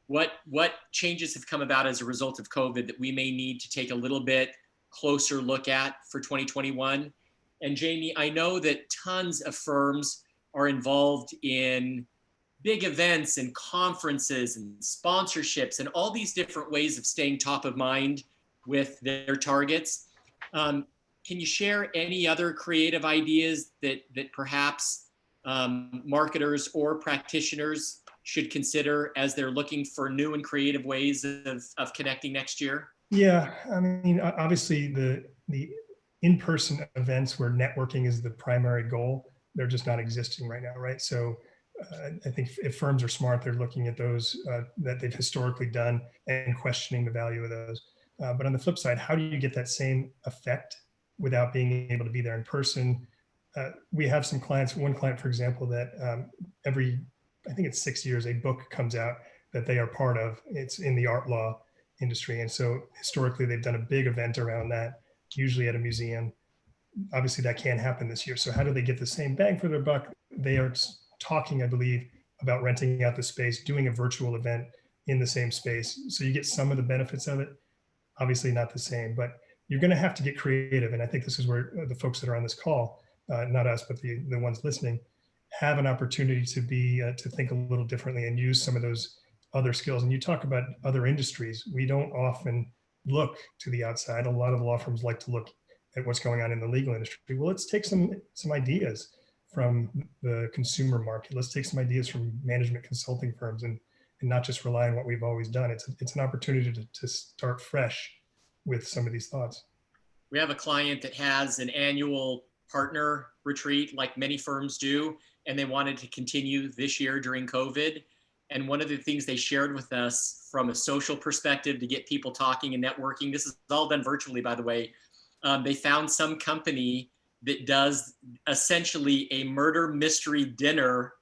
what changes have come about as a result of COVID that we may need to take a little bit closer look at for 2021. And Jamie, I know that tons of firms are involved in big events and conferences and sponsorships and all these different ways of staying top of mind with their targets. Can you share any other creative ideas that perhaps marketers or practitioners should consider as they're looking for new and creative ways of connecting next year? Yeah, I mean, obviously the in-person events where networking is the primary goal, they're just not existing right now, right? So I think if firms are smart, they're looking at those that they've historically done and questioning the value of those. But on the flip side, how do you get that same effect without being able to be there in person? We have some clients, one client, for example, that I think it's 6 years, a book comes out that they are part of. It's in the art law industry. And so historically, they've done a big event around that, usually at a museum. Obviously, that can't happen this year. So how do they get the same bang for their buck? They are talking, I believe, about renting out the space, doing a virtual event in the same space. So you get some of the benefits of it, obviously not the same, but you're going to have to get creative. And I think this is where the folks that are on this call, not us, but the ones listening, have an opportunity to think a little differently and use some of those other skills. And you talk about other industries. We don't often look to the outside. A lot of law firms like to look at what's going on in the legal industry. Well, let's take some ideas from the consumer market. Let's take some ideas from management consulting firms and not just rely on what we've always done. It's an opportunity to start fresh with some of these thoughts. We have a client that has an annual partner retreat like many firms do, and they wanted to continue this year during COVID. And one of the things they shared with us from a social perspective to get people talking and networking, this is all done virtually, by the way, they found some company that does essentially a murder mystery dinner,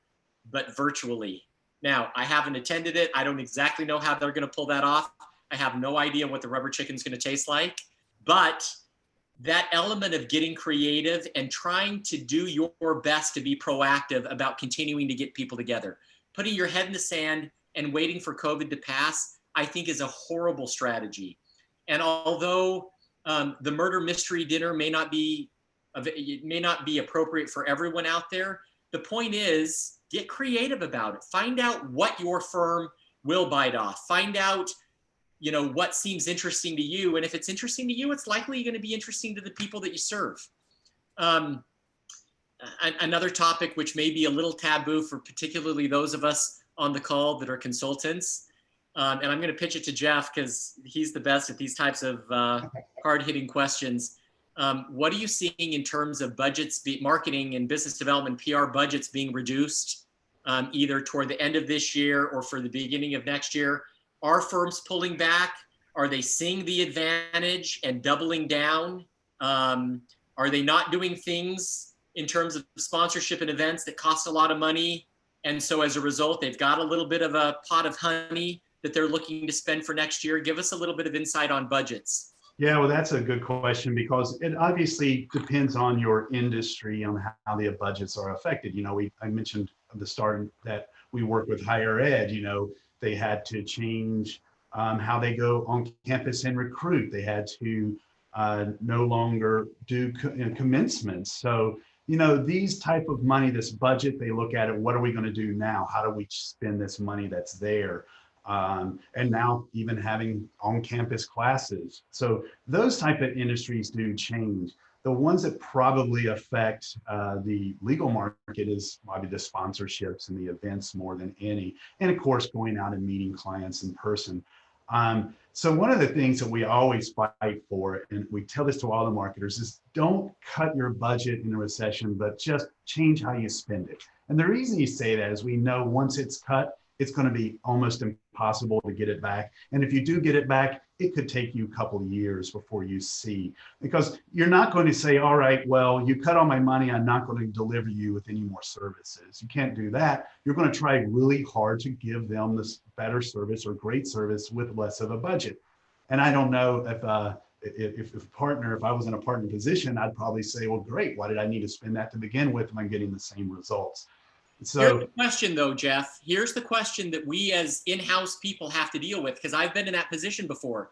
but virtually. Now, I haven't attended it. I don't exactly know how they're going to pull that off. I have no idea what the rubber chicken's going to taste like, but that element of getting creative and trying to do your best to be proactive about continuing to get people together. Putting your head in the sand and waiting for COVID to pass, I think is a horrible strategy. And although the murder mystery dinner may not be appropriate for everyone out there, the point is get creative about it. Find out what your firm will bite off. Find out you know, what seems interesting to you. And if it's interesting to you, it's likely going to be interesting to the people that you serve. Another topic which may be a little taboo for particularly those of us on the call that are consultants, and I'm going to pitch it to Jeff because he's the best at these types of hard-hitting questions. What are you seeing in terms of budgets, marketing and business development, PR budgets being reduced either toward the end of this year or for the beginning of next year? Are firms pulling back? Are they seeing the advantage and doubling down? Are they not doing things in terms of sponsorship and events that cost a lot of money? And so as a result, they've got a little bit of a pot of honey that they're looking to spend for next year. Give us a little bit of insight on budgets. Yeah, well, that's a good question because it obviously depends on your industry on how the budgets are affected. You know, I mentioned at the start that we work with higher ed. You know, they had to change how they go on campus and recruit. They had to no longer do commencements. So, you know, these type of money, this budget, they look at it, what are we going to do now? How do we spend this money that's there? And now even having on-campus classes. So those type of industries do change. The ones that probably affect the legal market is probably the sponsorships and the events more than any. And of course, going out and meeting clients in person. So one of the things that we always fight for, and we tell this to all the marketers, is don't cut your budget in a recession, but just change how you spend it. And the reason you say that is we know once it's cut, it's going to be almost impossible to get it back. And if you do get it back, it could take you a couple of years before you see, because you're not going to say, all right, well, you cut all my money, I'm not going to deliver you with any more services. You can't do that. You're going to try really hard to give them this better service or great service with less of a budget. And I don't know if I was in a partner position, I'd probably say, well, great, why did I need to spend that to begin with if I'm getting the same results? So here's the question though, Jeff. Here's the question that we as in-house people have to deal with, because I've been in that position before.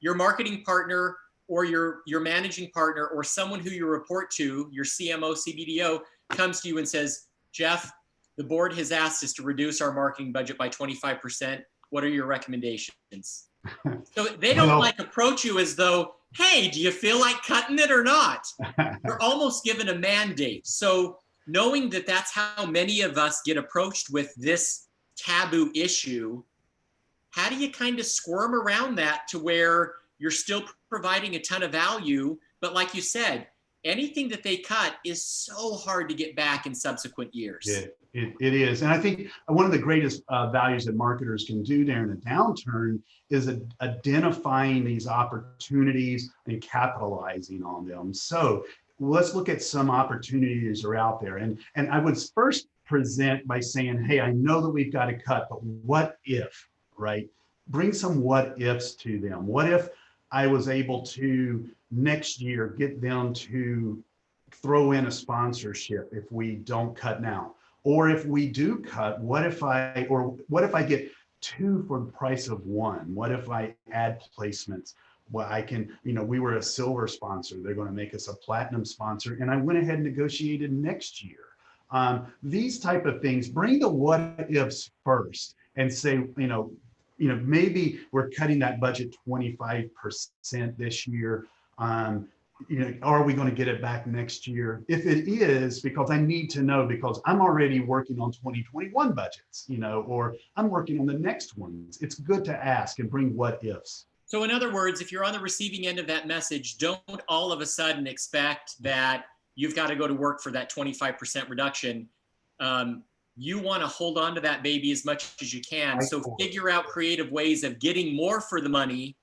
Your marketing partner or your managing partner or someone who you report to, your CMO, CBDO, comes to you and says, Jeff, the board has asked us to reduce our marketing budget by 25%. What are your recommendations? So they don't approach you as though, hey, do you feel like cutting it or not? You're almost given a mandate. So knowing that that's how many of us get approached with this taboo issue, how do you kind of squirm around that to where you're still providing a ton of value, but like you said, anything that they cut is so hard to get back in subsequent years. It is. And I think one of the greatest values that marketers can do during a downturn is identifying these opportunities and capitalizing on them. So let's look at some opportunities that are out there. And I would first present by saying, hey, I know that we've got to cut, but what if, right? Bring some what ifs to them. What if I was able to next year get them to throw in a sponsorship if we don't cut now? Or if we do cut, what if I get 2 for the price of 1? What if I add placements? Well, I can, we were a silver sponsor. They're going to make us a platinum sponsor. And I went ahead and negotiated next year. These type of things, bring the what ifs first and say, maybe we're cutting that budget 25% this year. Are we going to get it back next year? If it is, because I need to know, because I'm already working on 2021 budgets, or I'm working on the next ones. It's good to ask and bring what ifs. So in other words, if you're on the receiving end of that message, don't all of a sudden expect that you've got to go to work for that 25% reduction. You want to hold on to that baby as much as you can. So figure out creative ways of getting more for the money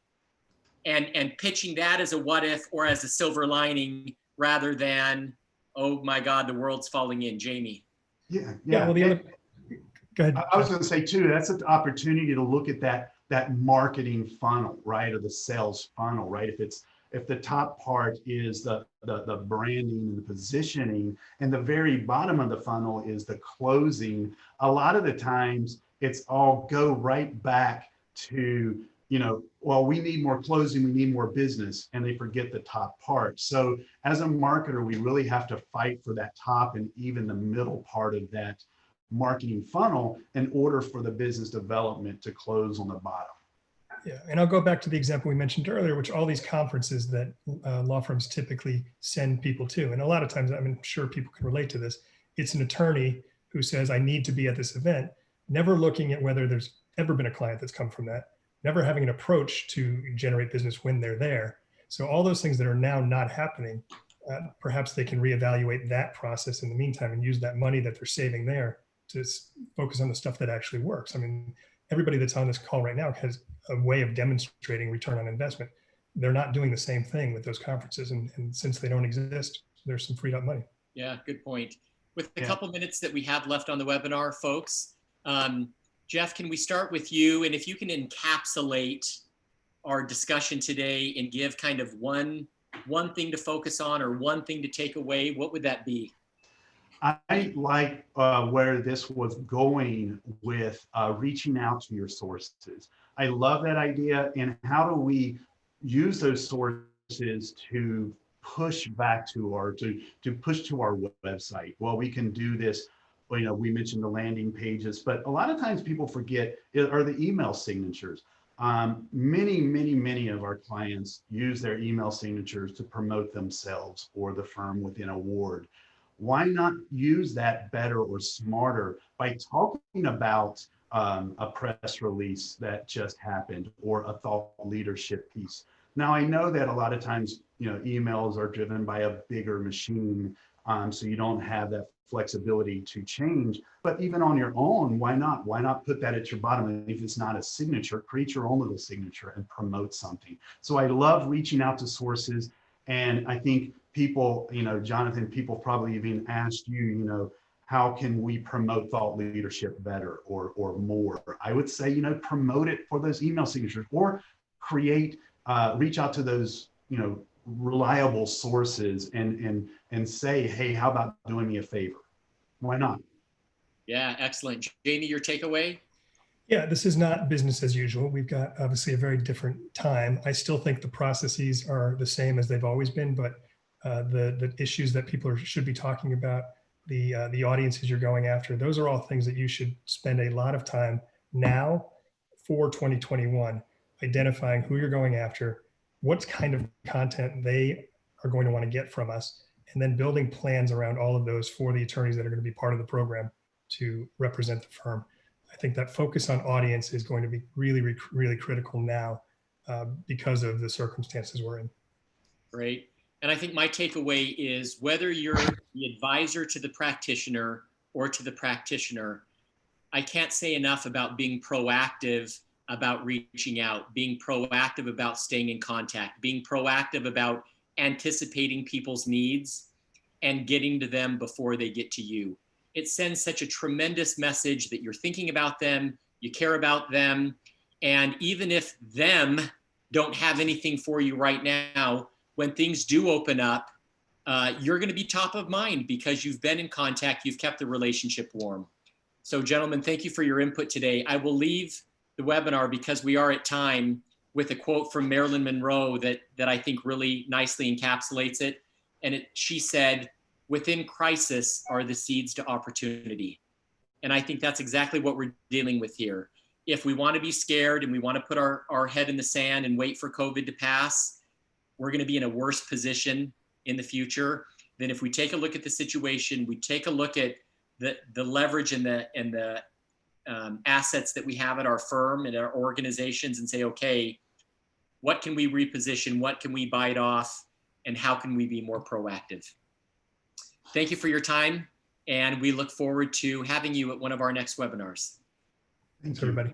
and pitching that as a what if or as a silver lining rather than, oh my God, the world's falling in. Jamie. Yeah. Well, go ahead. I was going to say too, that's an opportunity to look at that marketing funnel, right? Or the sales funnel, right? If the top part is the branding and the positioning, and the very bottom of the funnel is the closing, a lot of the times it's all go right back to, well, we need more closing, we need more business, and they forget the top part. So as a marketer, we really have to fight for that top and even the middle part of that marketing funnel in order for the business development to close on the bottom. Yeah, and I'll go back to the example we mentioned earlier, which all these conferences that law firms typically send people to. And a lot of times, I'm sure people can relate to this. It's an attorney who says, I need to be at this event, never looking at whether there's ever been a client that's come from that, never having an approach to generate business when they're there. So all those things that are now not happening, perhaps they can reevaluate that process in the meantime and use that money that they're saving there to focus on the stuff that actually works. I mean, everybody that's on this call right now has a way of demonstrating return on investment. They're not doing the same thing with those conferences. And since they don't exist, there's some freed up money. Yeah, good point. With the couple minutes that we have left on the webinar, folks, Jeff, can we start with you? And if you can encapsulate our discussion today and give kind of one thing to focus on or one thing to take away, what would that be? I like where this was going with reaching out to your sources. I love that idea. And how do we use those sources to push back to our, to push to our website? Well, we can do this. You know, we mentioned the landing pages, but a lot of times people forget are the email signatures. Many of our clients use their email signatures to promote themselves or the firm within a ward. Why not use that better or smarter by talking about a press release that just happened or a thought leadership piece? Now, I know that a lot of times, you know, emails are driven by a bigger machine, so you don't have that flexibility to change. But even on your own, why not? Why not put that at your bottom? And if it's not a signature, create your own little signature and promote something. So I love reaching out to sources. And I think people, you know, Jonathan, people probably even asked you, you know, how can we promote thought leadership better or more? I would say, you know, promote it for those email signatures or create, reach out to those, you know, reliable sources and say, hey, how about doing me a favor? Why not? Yeah, excellent. Jamie, your takeaway? Yeah, this is not business as usual. We've got obviously a very different time. I still think the processes are the same as they've always been, but the issues that people should be talking about, the audiences you're going after, those are all things that you should spend a lot of time now for 2021, identifying who you're going after, what kind of content they are going to want to get from us, and then building plans around all of those for the attorneys that are going to be part of the program to represent the firm. I think that focus on audience is going to be really critical now because of the circumstances we're in. Great. And I think my takeaway is whether you're the advisor to the practitioner or to the practitioner, I can't say enough about being proactive about reaching out, being proactive about staying in contact, being proactive about anticipating people's needs and getting to them before they get to you. It sends such a tremendous message that you're thinking about them, you care about them, and even if them don't have anything for you right now, when things do open up, you're going to be top of mind because you've been in contact, you've kept the relationship warm. So gentlemen, thank you for your input today. I will leave the webinar because we are at time with a quote from Marilyn Monroe that I think really nicely encapsulates it. And she said, "Within crisis are the seeds to opportunity." And I think that's exactly what we're dealing with here. If we want to be scared and we want to put our head in the sand and wait for COVID to pass, we're going to be in a worse position in the future than if we take a look at the situation, we take a look at the leverage and the assets that we have at our firm and our organizations and say, okay, what can we reposition? What can we bite off? And how can we be more proactive? Thank you for your time. And we look forward to having you at one of our next webinars. Thanks, everybody.